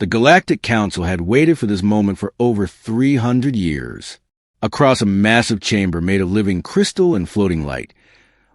The Galactic Council had waited for this moment for over 300 years. Across a massive chamber made of living crystal and floating light,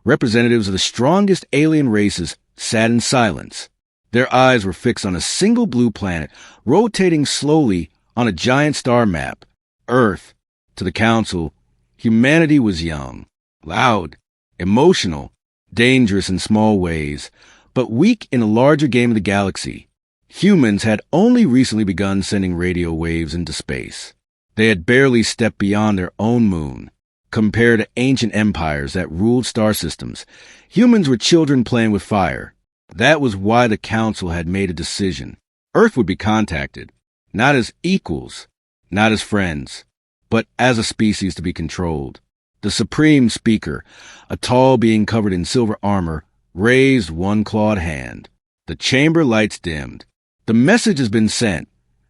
representatives of the strongest alien races sat in silence. Their eyes were fixed on a single blue planet, rotating slowly on a giant star map. Earth. To the Council, humanity was young, loud, emotional, dangerous in small ways, but weak in a larger game of the galaxy. Humans had only recently begun sending radio waves into space. They had barely stepped beyond their own moon. Compared to ancient empires that ruled star systems, humans were children playing with fire. That was why the Council had made a decision. Earth would be contacted, not as equals, not as friends, but as a species to be controlled. The Supreme Speaker, a tall being covered in silver armor, raised one clawed hand. The chamber lights dimmed. "The message has been sent,"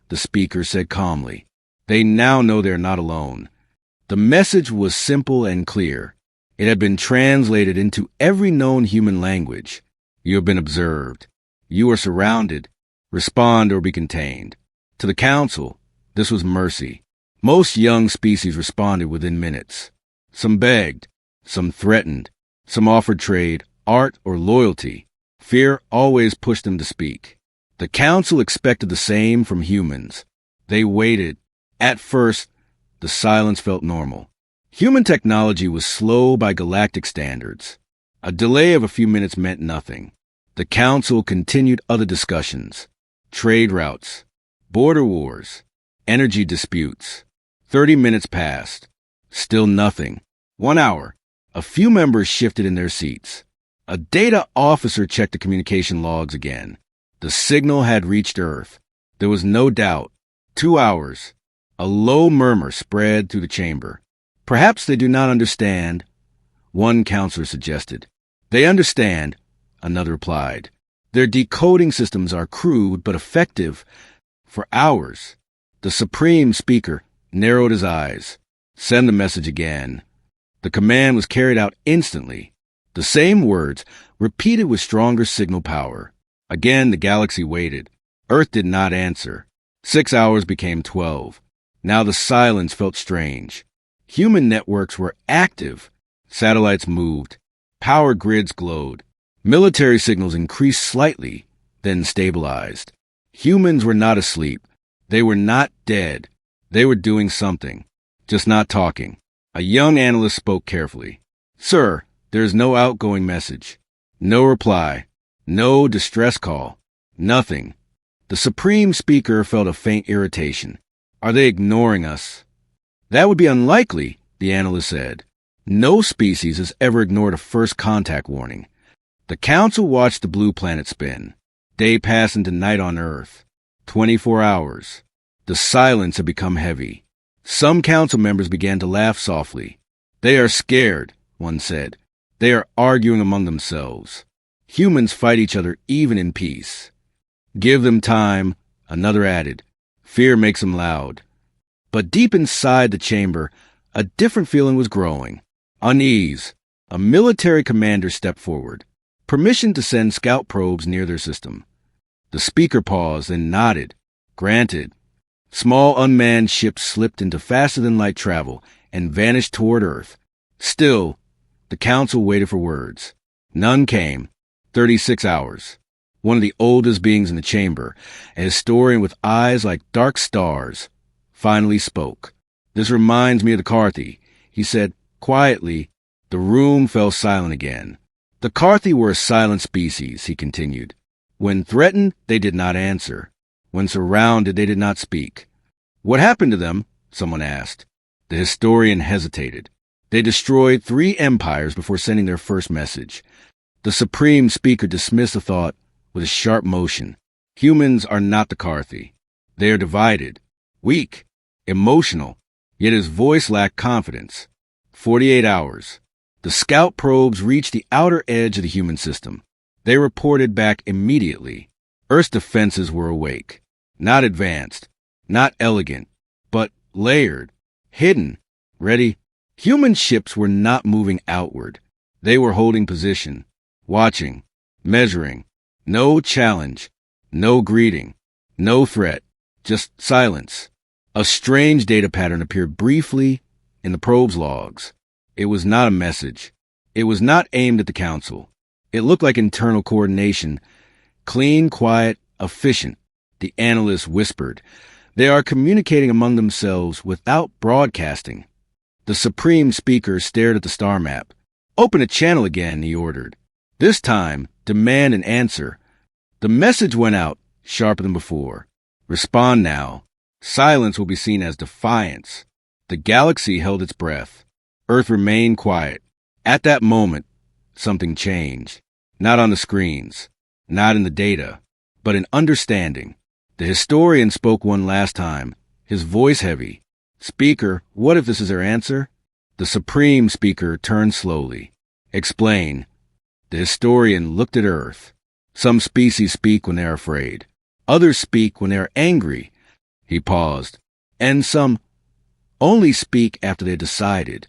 the Speaker said calmly. "They now know they're not alone." The message was simple and clear. It had been translated into every known human language. You have been observed. You are surrounded. Respond or be contained. To the Council, this was mercy. Most young species responded within minutes. Some begged, some threatened, some offered trade, art, or loyalty. Fear always pushed them to speak. The Council expected the same from humans. They waited. At first, the silence felt normal. Human technology was slow by galactic standards. A delay of a few minutes meant nothing. The Council continued other discussions. Trade routes, border wars, energy disputes. 30 minutes passed. Still nothing. 1 hour. A few members shifted in their seats. A data officer checked the communication logs again. The signal had reached Earth. There was no doubt. 2 hours. A low murmur spread through the chamber. "Perhaps they do not understand," one counselor suggested. "They understand," another replied. "Their decoding systems are crude but effective." For hours, the Supreme Speaker narrowed his eyes. "Send the message again." The command was carried out instantly. The same words, repeated with stronger signal power. Again, the galaxy waited. Earth did not answer. 6 hours became 12. Now the silence felt strange. Human networks were active. Satellites moved. Power grids glowed. Military signals increased slightly, then stabilized. Humans were not asleep. They were not dead. They were doing something, just not talking. A young analyst spoke carefully. "Sir, there is no outgoing message. No reply. No distress call. Nothing." The Supreme Speaker felt a faint irritation. "Are they ignoring us?" "That would be unlikely," the analyst said. "No species has ever ignored a first contact warning." The Council watched the blue planet spin. Day passed into night on Earth. 24 hours. The silence had become heavy. Some Council members began to laugh softly. "They are scared," one said. "They are arguing among themselves. Humans fight each other even in peace." "Give them time," another added. "Fear makes them loud." But deep inside the chamber, a different feeling was growing. Unease. A military commander stepped forward. Permission to send scout probes near their system. The Speaker paused and nodded. Granted. Small unmanned ships slipped into faster-than-light travel and vanished toward Earth. Still, the Council waited for words. None came. 36 hours. One of the oldest beings in the chamber, a historian with eyes like dark stars, finally spoke. "This reminds me of the Carthy," he said quietly. The room fell silent again. "The Carthy were a silent species," he continued. "When threatened, they did not answer. When surrounded, they did not speak." "What happened to them?" someone asked. The historian hesitated. "They destroyed 3 empires before sending their first message." The Supreme Speaker dismissed the thought with a sharp motion. "Humans are not the Carthy. They are divided, weak, emotional, yet his voice lacked confidence." 48 hours. The scout probes reached the outer edge of the human system. They reported back immediately. Earth's defenses were awake. Not advanced, not elegant, but layered, hidden, ready. Human ships were not moving outward. They were holding position, watching, measuring. No challenge, no greeting, no threat, just silence. A strange data pattern appeared briefly in the probe's logs. It was not a message. It was not aimed at the council. It looked like internal coordination. Clean, quiet, efficient. The analyst whispered. They are communicating among themselves without broadcasting. The Supreme Speaker stared at the star map. Open a channel again, he ordered. This time, demand an answer. The message went out, sharper than before. Respond now. Silence will be seen as defiance. The galaxy held its breath. Earth remained quiet. At that moment, something changed. Not on the screens, not in the data, but in understanding. The historian spoke one last time, his voice heavy. Speaker, what if this is their answer? The Supreme Speaker turned slowly. Explain. The historian looked at Earth. Some species speak when they are afraid. Others speak when they are angry. He paused. And some only speak after they decided.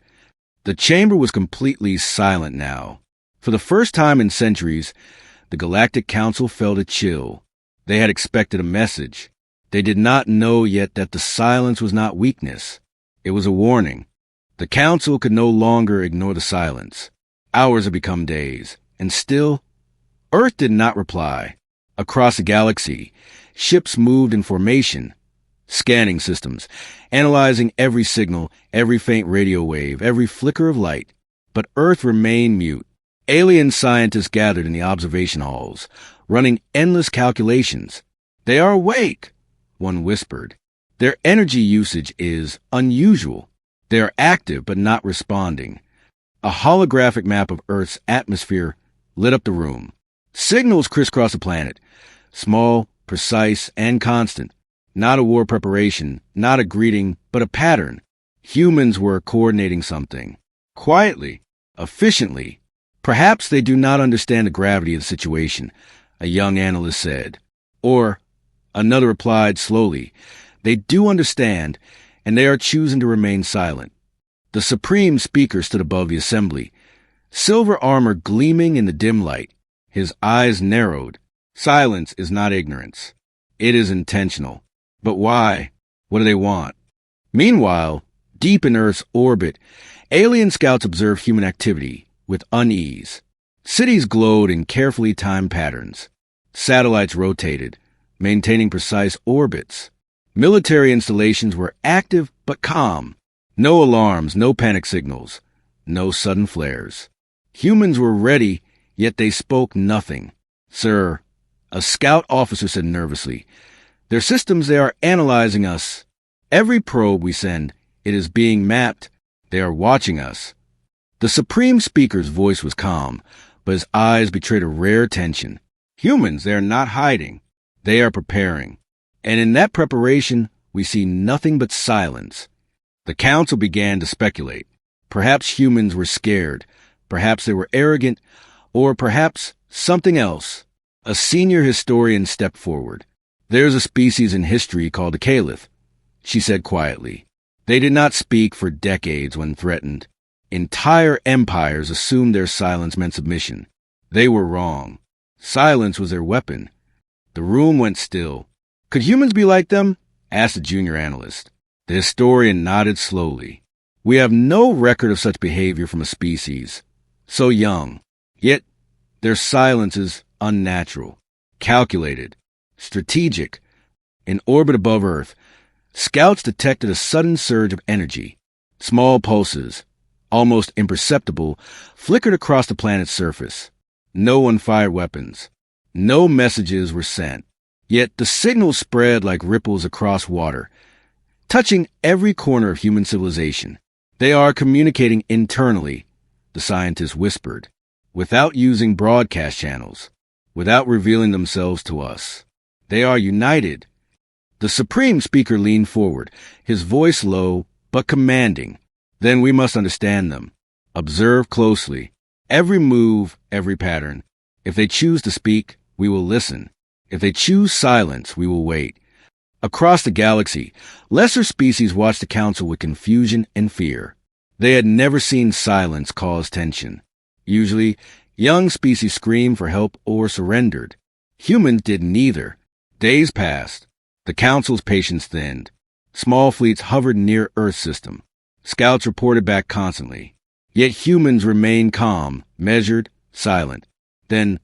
The chamber was completely silent now. For the first time in centuries, the Galactic Council felt a chill. They had expected a message. They did not know yet that the silence was not weakness. It was a warning. The Council could no longer ignore the silence. Hours had become days, and still, Earth did not reply. Across the galaxy, ships moved in formation, scanning systems, analyzing every signal, every faint radio wave, every flicker of light. But Earth remained mute. Alien scientists gathered in the observation halls, running endless calculations. They are awake, one whispered. Their energy usage is unusual. They are active but not responding. A holographic map of Earth's atmosphere lit up the room. Signals crisscrossed the planet, small, precise, and constant. Not a war preparation, not a greeting, but a pattern. Humans were coordinating something. Quietly, efficiently. Perhaps they do not understand the gravity of the situation, a young analyst said. Or, another replied slowly, they do understand, and they are choosing to remain silent. The Supreme Speaker stood above the assembly, silver armor gleaming in the dim light. His eyes narrowed. Silence is not ignorance. It is intentional. But why? What do they want? Meanwhile, deep in Earth's orbit, alien scouts observed human activity with unease. Cities glowed in carefully timed patterns. Satellites rotated, maintaining precise orbits. Military installations were active but calm. No alarms, no panic signals, no sudden flares. Humans were ready, yet they spoke nothing. Sir, a scout officer said nervously, their systems, they are analyzing us. Every probe we send, it is being mapped. They are watching us. The Supreme Speaker's voice was calm, but his eyes betrayed a rare tension. Humans, they are not hiding. They are preparing. And in that preparation, we see nothing but silence. The council began to speculate. Perhaps humans were scared. Perhaps they were arrogant. Or perhaps something else. A senior historian stepped forward. There's a species in history called the Caliph, she said quietly. They did not speak for decades when threatened. Entire empires assumed their silence meant submission. They were wrong. Silence was their weapon. The room went still. Could humans be like them? Asked the junior analyst. The historian nodded slowly. We have no record of such behavior from a species so young. Yet their silence is unnatural, calculated, strategic. In orbit above Earth, scouts detected a sudden surge of energy. Small pulses, almost imperceptible, flickered across the planet's surface. No one fired weapons. No messages were sent. Yet the signal spread like ripples across water, touching every corner of human civilization. They are communicating internally, the scientist whispered, without using broadcast channels, without revealing themselves to us. They are united. The Supreme Speaker leaned forward, his voice low but commanding. Then we must understand them. Observe closely. Every move, every pattern. If they choose to speak, we will listen. If they choose silence, we will wait. Across the galaxy, lesser species watched the council with confusion and fear. They had never seen silence cause tension. Usually, young species screamed for help or surrendered. Humans did neither. Days passed. The Council's patience thinned. Small fleets hovered near Earth's system. Scouts reported back constantly. Yet humans remained calm, measured, silent. Then,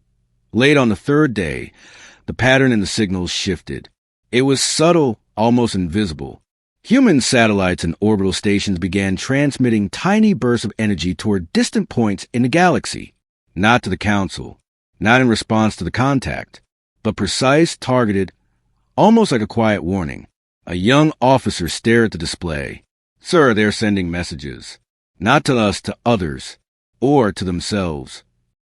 late on the third day, the pattern in the signals shifted. It was subtle, almost invisible. Human satellites and orbital stations began transmitting tiny bursts of energy toward distant points in the galaxy. Not to the Council, not in response to the contact, but precise, targeted, almost like a quiet warning. A young officer stared at the display. Sir, they're sending messages. Not to us, to others, or to themselves.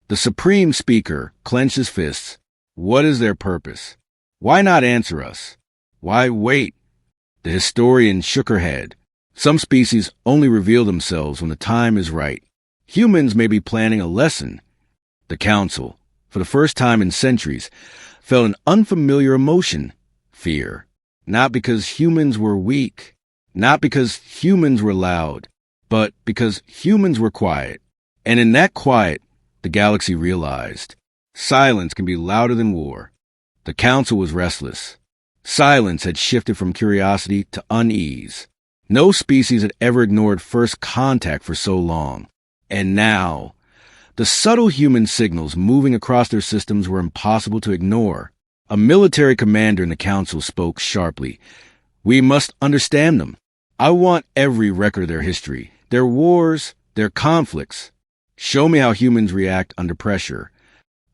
The Supreme Speaker clenched his fists. What is their purpose? Why not answer us? Why wait? The historian shook her head. Some species only reveal themselves when the time is right. Humans may be planning a lesson. The Council, for the first time in centuries, felt an unfamiliar emotion, fear. Not because humans were weak, not because humans were loud, but because humans were quiet. And in that quiet, the galaxy realized, silence can be louder than war. The Council was restless. Silence had shifted from curiosity to unease. No species had ever ignored first contact for so long. And now, the subtle human signals moving across their systems were impossible to ignore. A military commander in the Council spoke sharply. We must understand them. I want every record of their history, their wars, their conflicts. Show me how humans react under pressure.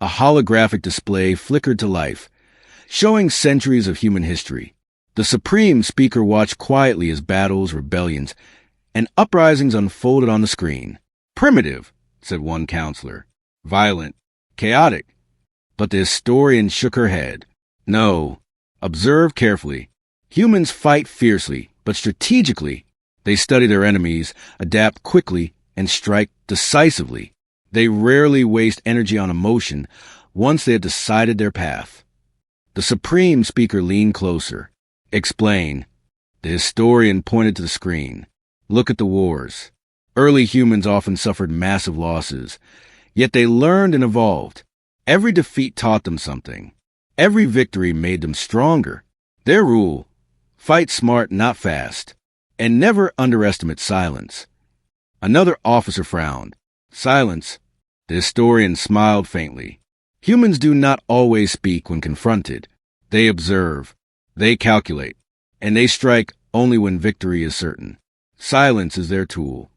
A holographic display flickered to life, showing centuries of human history. The Supreme Speaker watched quietly as battles, rebellions, and uprisings unfolded on the screen. Primitive, said one counselor. Violent, chaotic. But the historian shook her head. No, observe carefully. Humans fight fiercely, but strategically. They study their enemies, adapt quickly, and strike decisively. They rarely waste energy on emotion once they have decided their path. The Supreme Speaker leaned closer. Explain. The historian pointed to the screen. Look at the wars. Early humans often suffered massive losses, yet they learned and evolved. Every defeat taught them something. Every victory made them stronger. Their rule: fight smart, not fast, and never underestimate silence. Another officer frowned. Silence. The historian smiled faintly. Humans do not always speak when confronted. They observe, they calculate, and they strike only when victory is certain. Silence is their tool.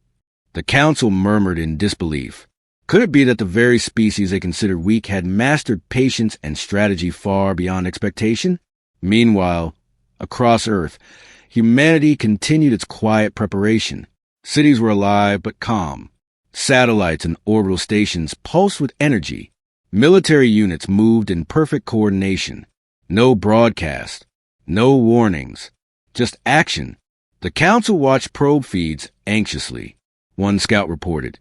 The Council murmured in disbelief. Could it be that the very species they considered weak had mastered patience and strategy far beyond expectation? Meanwhile, across Earth, humanity continued its quiet preparation. Cities were alive but calm. Satellites and orbital stations pulsed with energy. Military units moved in perfect coordination. No broadcast, no warnings, just action. The Council watched probe feeds anxiously. One scout reported,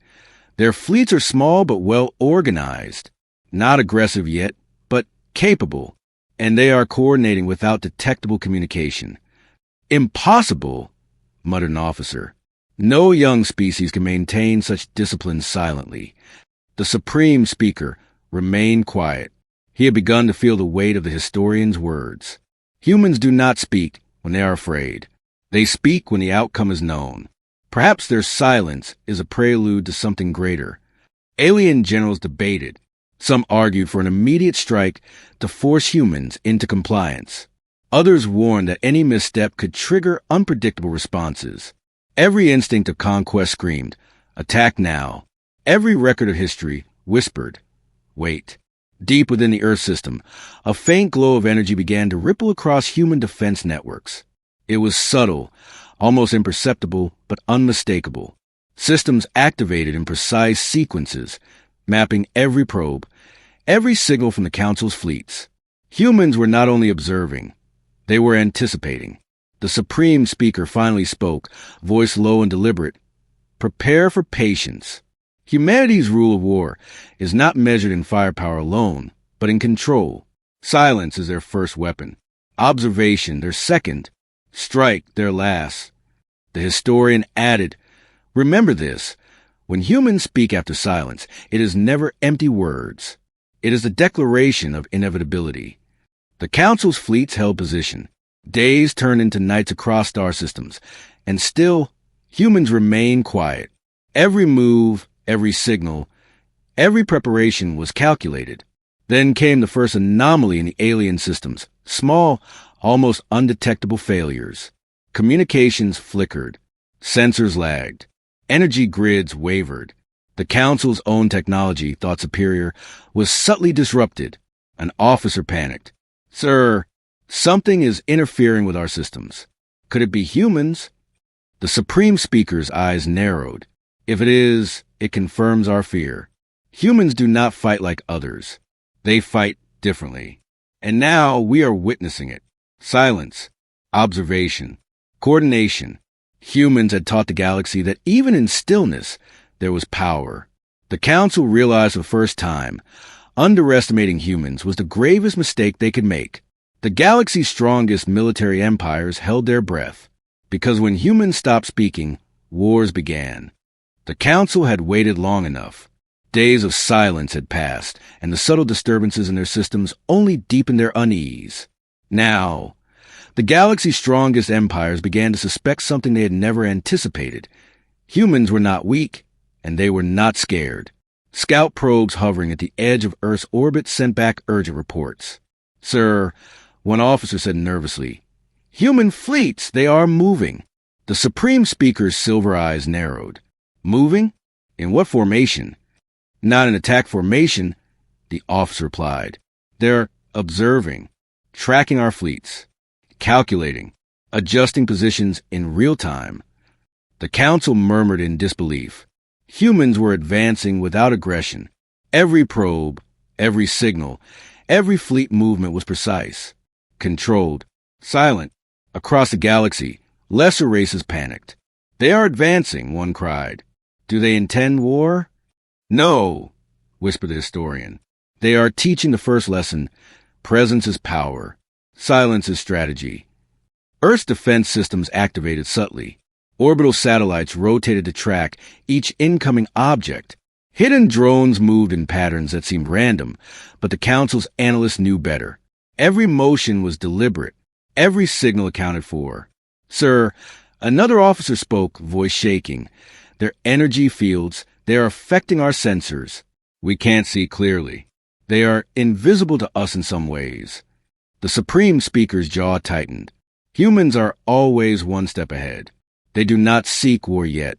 their fleets are small but well organized, not aggressive yet, but capable, and they are coordinating without detectable communication. Impossible, muttered an officer. No young species can maintain such discipline silently. The Supreme Speaker remained quiet. He had begun to feel the weight of the historian's words. Humans do not speak when they are afraid. They speak when the outcome is known. Perhaps their silence is a prelude to something greater. Alien generals debated. Some argued for an immediate strike to force humans into compliance. Others warned that any misstep could trigger unpredictable responses. Every instinct of conquest screamed, attack now. Every record of history whispered, wait. Deep within the Earth system, a faint glow of energy began to ripple across human defense networks. It was subtle, almost imperceptible, but unmistakable. Systems activated in precise sequences, mapping every probe, every signal from the Council's fleets. Humans were not only observing, they were anticipating. The Supreme Speaker finally spoke, voice low and deliberate. Prepare for patience. Humanity's rule of war is not measured in firepower alone, but in control. Silence is their first weapon. Observation, their second. Strike, their last. The historian added, remember this. When humans speak after silence, it is never empty words. It is the declaration of inevitability. The Council's fleets held position. Days turned into nights across star systems, and still, humans remained quiet. Every move, every signal, every preparation was calculated. Then came the first anomaly in the alien systems, small, almost undetectable failures. Communications flickered. Sensors lagged. Energy grids wavered. The Council's own technology, thought superior, was subtly disrupted. An officer panicked. "Sir, something is interfering with our systems. Could it be humans?" The Supreme Speaker's eyes narrowed. "If it is, it confirms our fear. Humans do not fight like others. They fight differently. And now we are witnessing it. Silence, observation, coordination. Humans had taught the galaxy that even in stillness, there was power. The Council realized for the first time, underestimating humans was the gravest mistake they could make. The galaxy's strongest military empires held their breath, because when humans stopped speaking, wars began. The Council had waited long enough. Days of silence had passed, and the subtle disturbances in their systems only deepened their unease. Now, the galaxy's strongest empires began to suspect something they had never anticipated. Humans were not weak, and they were not scared. Scout probes hovering at the edge of Earth's orbit sent back urgent reports. "Sir," one officer said nervously, "human fleets, they are moving." The Supreme Speaker's silver eyes narrowed. "Moving? In what formation?" "Not in attack formation," the officer replied. "They're observing, tracking our fleets, calculating, adjusting positions in real time." The Council murmured in disbelief. Humans were advancing without aggression. Every probe, every signal, every fleet movement was precise, controlled, silent. Across the galaxy, lesser races panicked. "They are advancing," one cried. "Do they intend war?" "No," whispered the historian. "They are teaching the first lesson. Presence is power. Silence is strategy." Earth's defense systems activated subtly. Orbital satellites rotated to track each incoming object. Hidden drones moved in patterns that seemed random, but the Council's analysts knew better. Every motion was deliberate. Every signal accounted for. "Sir," another officer spoke, voice shaking. "Their energy fields, they are affecting our sensors. We can't see clearly. They are invisible to us in some ways." The Supreme Speaker's jaw tightened. Humans are always one step ahead. They do not seek war yet,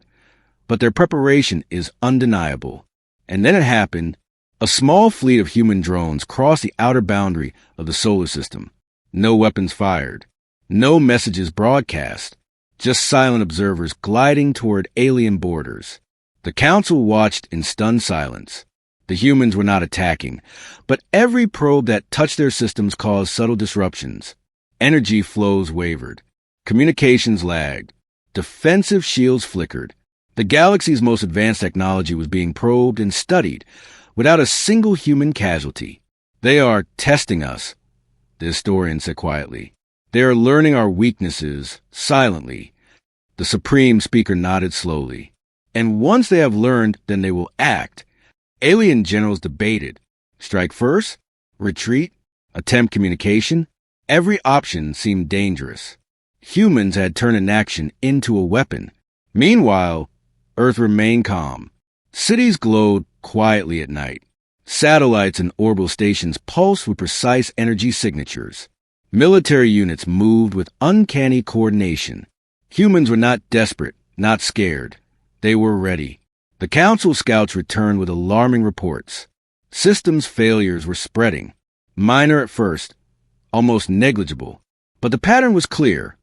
but their preparation is undeniable. And then it happened. A small fleet of human drones crossed the outer boundary of the solar system. No weapons fired. No messages broadcast. Just silent observers gliding toward alien borders. The Council watched in stunned silence. The humans were not attacking, but every probe that touched their systems caused subtle disruptions. Energy flows wavered. Communications lagged. Defensive shields flickered. The galaxy's most advanced technology was being probed and studied without a single human casualty. "They are testing us," the historian said quietly. "They are learning our weaknesses, silently." The Supreme Speaker nodded slowly. "And once they have learned, then they will act." Alien generals debated. Strike first? Retreat? Attempt communication? Every option seemed dangerous. Humans had turned inaction into a weapon. Meanwhile, Earth remained calm. Cities glowed quietly at night. Satellites and orbital stations pulsed with precise energy signatures. Military units moved with uncanny coordination. Humans were not desperate, not scared. They were ready. The Council scouts returned with alarming reports. Systems failures were spreading. Minor at first, almost negligible. But the pattern was clear.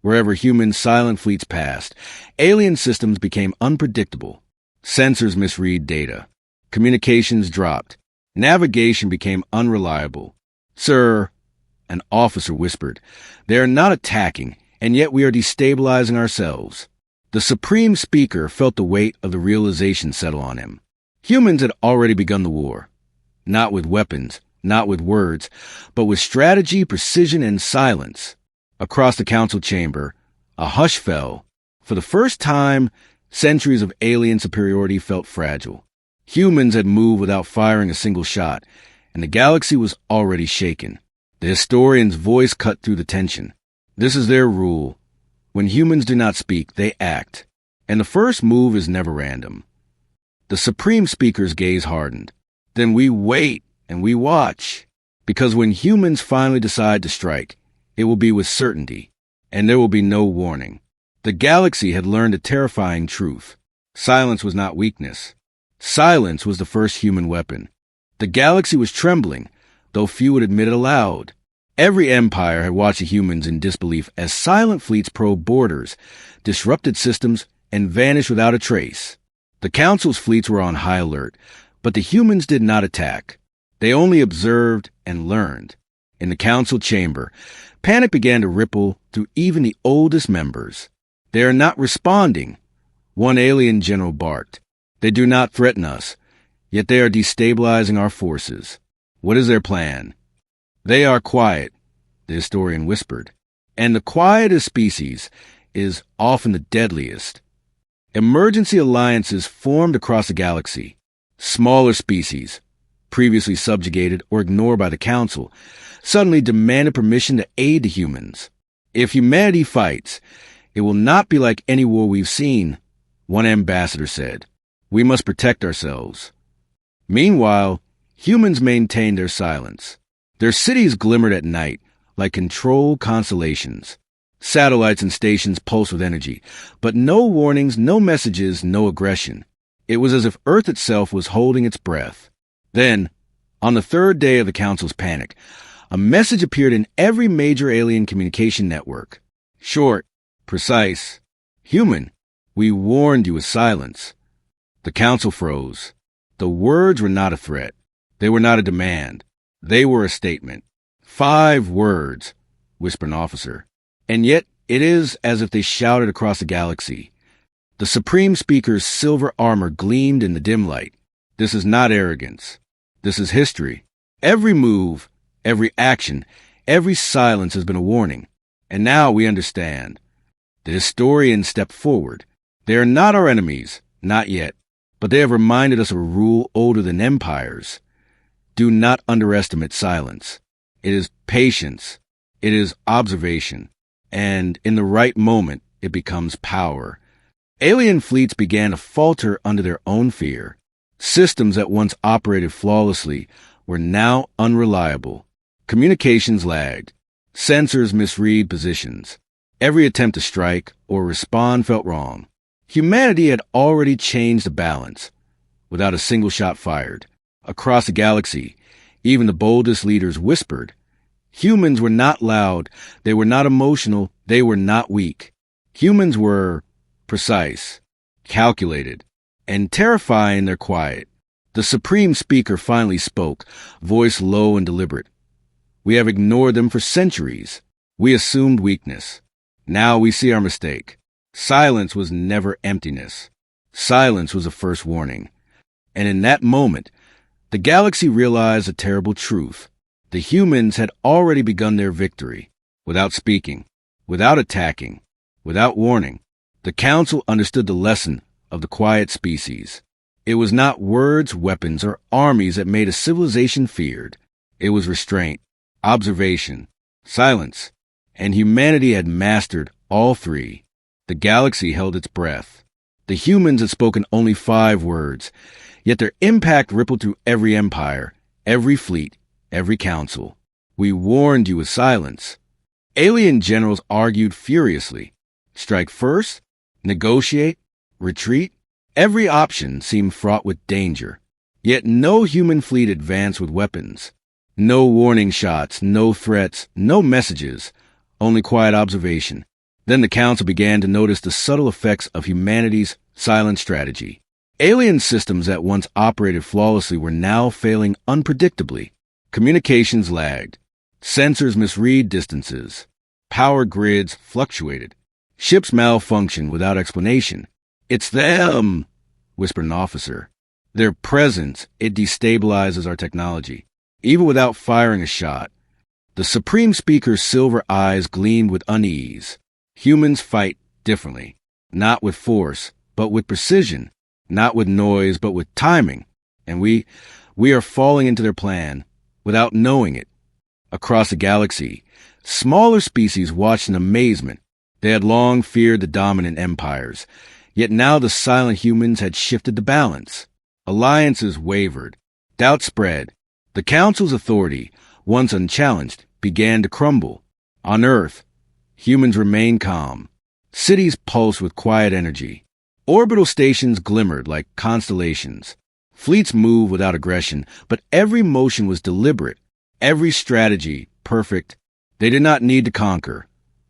Wherever human silent fleets passed, alien systems became unpredictable. Sensors misread data. Communications dropped. Navigation became unreliable. "Sir," an officer whispered, "they are not attacking, and yet we are destabilizing ourselves." The Supreme Speaker felt the weight of the realization settle on him. Humans had already begun the war. Not with weapons, not with words, but with strategy, precision, and silence. Across the Council chamber, a hush fell. For the first time, centuries of alien superiority felt fragile. Humans had moved without firing a single shot, and the galaxy was already shaken. The historian's voice cut through the tension. This is their rule. When humans do not speak, they act. And the first move is never random. The Supreme Speaker's gaze hardened. Then we wait and we watch. Because when humans finally decide to strike, it will be with certainty, and there will be no warning. The galaxy had learned a terrifying truth. Silence was not weakness. Silence was the first human weapon. The galaxy was trembling, though few would admit it aloud. Every empire had watched the humans in disbelief as silent fleets probed borders, disrupted systems, and vanished without a trace. The Council's fleets were on high alert, but the humans did not attack. They only observed and learned. In the Council chamber, panic began to ripple through even the oldest members. They are not responding. One alien general barked. They do not threaten us, yet they are destabilizing our forces. What is their plan? They are quiet, the historian whispered. And the quietest species is often the deadliest. Emergency alliances formed across the galaxy. Smaller species, previously subjugated or ignored by the Council, suddenly demanded permission to aid the humans. If humanity fights, it will not be like any war we've seen, one ambassador said. We must protect ourselves. Meanwhile, humans maintained their silence. Their cities glimmered at night like controlled constellations. Satellites and stations pulsed with energy, but no warnings, no messages, no aggression. It was as if Earth itself was holding its breath. Then, on the third day of the Council's panic, a message appeared in every major alien communication network. Short, precise, human. We warned you with silence. The Council froze. The words were not a threat. They were not a demand. They were a statement. 5 words, whispered an officer. And yet it is as if they shouted across the galaxy. The Supreme Speaker's silver armor gleamed in the dim light. This is not arrogance. This is history. Every move, every action, every silence has been a warning. And now we understand. The historians stepped forward. They are not our enemies, not yet, but they have reminded us of a rule older than empires. Do not underestimate silence. It is patience. It is observation. And in the right moment, it becomes power. Alien fleets began to falter under their own fear. Systems that once operated flawlessly were now unreliable. Communications lagged. Sensors misread positions. Every attempt to strike or respond felt wrong. Humanity had already changed the balance. Without a single shot fired. Across the galaxy, even the boldest leaders whispered. Humans were not loud. They were not emotional. They were not weak. Humans were precise, calculated, and terrifying in their quiet. The Supreme Speaker finally spoke, voice low and deliberate. We have ignored them for centuries. We assumed weakness. Now we see our mistake. Silence was never emptiness. Silence was the first warning. And in that moment, the galaxy realized a terrible truth. The humans had already begun their victory. Without speaking, without attacking, without warning. The Council understood the lesson of the quiet species. It was not words, weapons, or armies that made a civilization feared. It was restraint, observation, silence, and humanity had mastered all 3. The galaxy held its breath. The humans had spoken only 5 words, yet their impact rippled through every empire, every fleet, every council. We warned you with silence. Alien generals argued furiously. Strike first? Negotiate? Retreat? Every option seemed fraught with danger. Yet no human fleet advanced with weapons. No warning shots, no threats, no messages, only quiet observation. Then the Council began to notice the subtle effects of humanity's silent strategy. Alien systems that once operated flawlessly were now failing unpredictably. Communications lagged. Sensors misread distances. Power grids fluctuated. Ships malfunctioned without explanation. It's them, whispered an officer. Their presence, it destabilizes our technology, even without firing a shot. The Supreme Speaker's silver eyes gleamed with unease. Humans fight differently, not with force, but with precision, not with noise, but with timing. And we are falling into their plan without knowing it. Across the galaxy, Smaller species watched in amazement. They had long feared the dominant empires, yet now the silent humans had shifted the balance. Alliances wavered. Doubt spread. The Council's authority, once unchallenged, began to crumble. On Earth, humans remained calm. Cities pulsed with quiet energy. Orbital stations glimmered like constellations. Fleets moved without aggression, but every motion was deliberate, every strategy perfect. They did not need to conquer.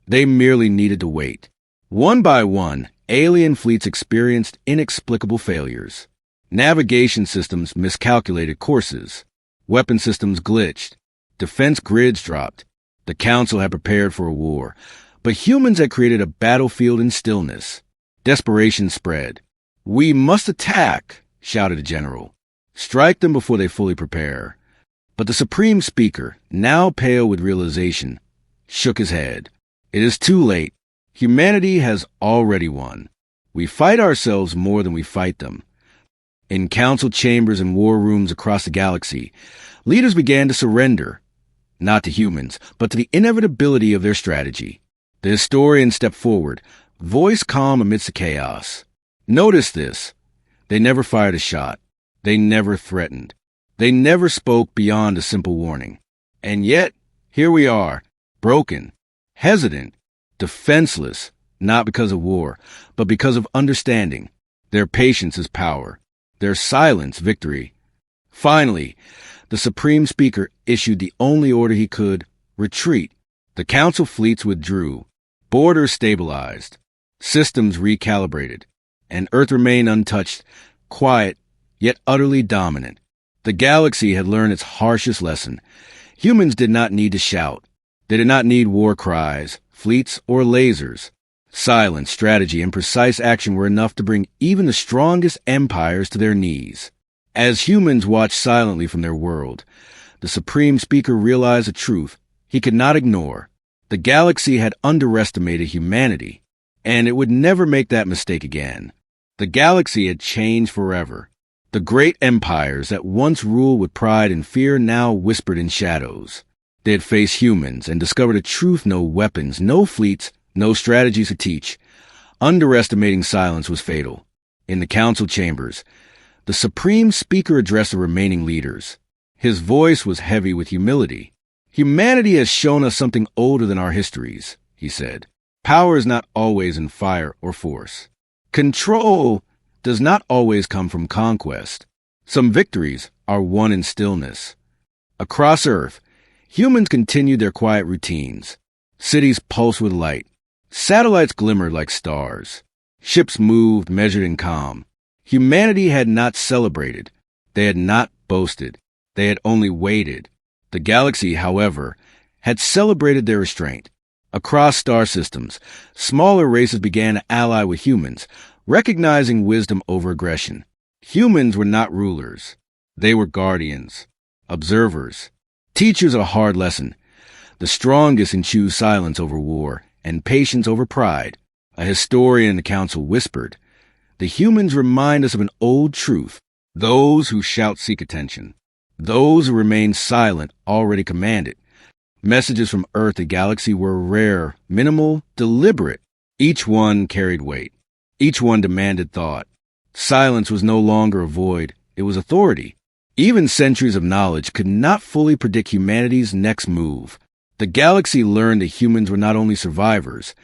They merely needed to wait. One by one, alien fleets experienced inexplicable failures. Navigation systems miscalculated courses. Weapon systems glitched. Defense grids dropped. The Council had prepared for a war, but humans had created a battlefield in stillness. Desperation spread. "We must attack," shouted a general. "Strike them before they fully prepare." But the Supreme Speaker, now pale with realization, shook his head. "It is too late. Humanity has already won. We fight ourselves more than we fight them." In council chambers and war rooms across the galaxy, leaders began to surrender, not to humans, but to the inevitability of their strategy. The historian stepped forward, voice calm amidst the chaos. "Notice this. They never fired a shot. They never threatened. They never spoke beyond a simple warning. And yet, here we are, broken, hesitant, defenseless, not because of war, but because of understanding. Their patience is power. Their silence, victory." Finally, the Supreme Speaker issued the only order he could: retreat. The Council fleets withdrew. Borders stabilized. Systems recalibrated. And Earth remained untouched, quiet, yet utterly dominant. The galaxy had learned its harshest lesson. Humans did not need to shout. They did not need war cries, fleets, or lasers. Silence, strategy, and precise action were enough to bring even the strongest empires to their knees. As humans watched silently from their world, the Supreme Speaker realized a truth he could not ignore. The galaxy had underestimated humanity, and it would never make that mistake again. The galaxy had changed forever. The great empires that once ruled with pride and fear now whispered in shadows. They had faced humans and discovered a truth no weapons, no fleets, no strategies to teach. Underestimating silence was fatal. In the council chambers, the Supreme Speaker addressed the remaining leaders. His voice was heavy with humility. "Humanity has shown us something older than our histories," he said. "Power is not always in fire or force. Control does not always come from conquest. Some victories are won in stillness." Across Earth, humans continued their quiet routines. Cities pulsed with light. Satellites glimmered like stars. Ships moved, measured in calm. Humanity had not celebrated. They had not boasted. They had only waited. The galaxy, however, had celebrated their restraint. Across star systems, smaller races began to ally with humans, recognizing wisdom over aggression. Humans were not rulers. They were guardians, observers, teachers of a hard lesson. The strongest can choose silence over war and patience over pride. A historian in the council whispered, "The humans remind us of an old truth. Those who shout seek attention. Those who remain silent already command it." Messages from Earth to galaxy were rare, minimal, deliberate. Each one carried weight. Each one demanded thought. Silence was no longer a void. It was authority. Even centuries of knowledge could not fully predict humanity's next move. The galaxy learned that humans were not only survivors.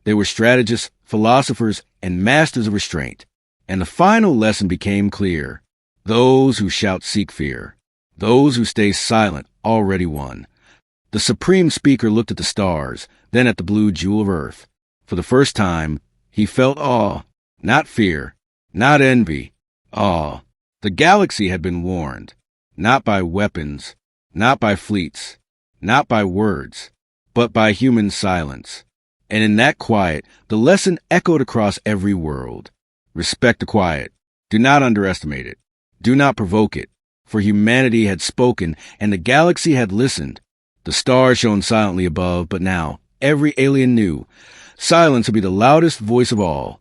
They were strategists, philosophers, and masters of restraint. And the final lesson became clear. Those who shout seek fear. Those who stay silent already won. The Supreme Speaker looked at the stars, then at the blue jewel of Earth. For the first time, he felt awe, not fear, not envy, awe. The galaxy had been warned, not by weapons, not by fleets, not by words, but by human silence. And in that quiet, the lesson echoed across every world. Respect the quiet. Do not underestimate it. Do not provoke it. For humanity had spoken, and the galaxy had listened. The stars shone silently above, but now every alien knew silence would be the loudest voice of all.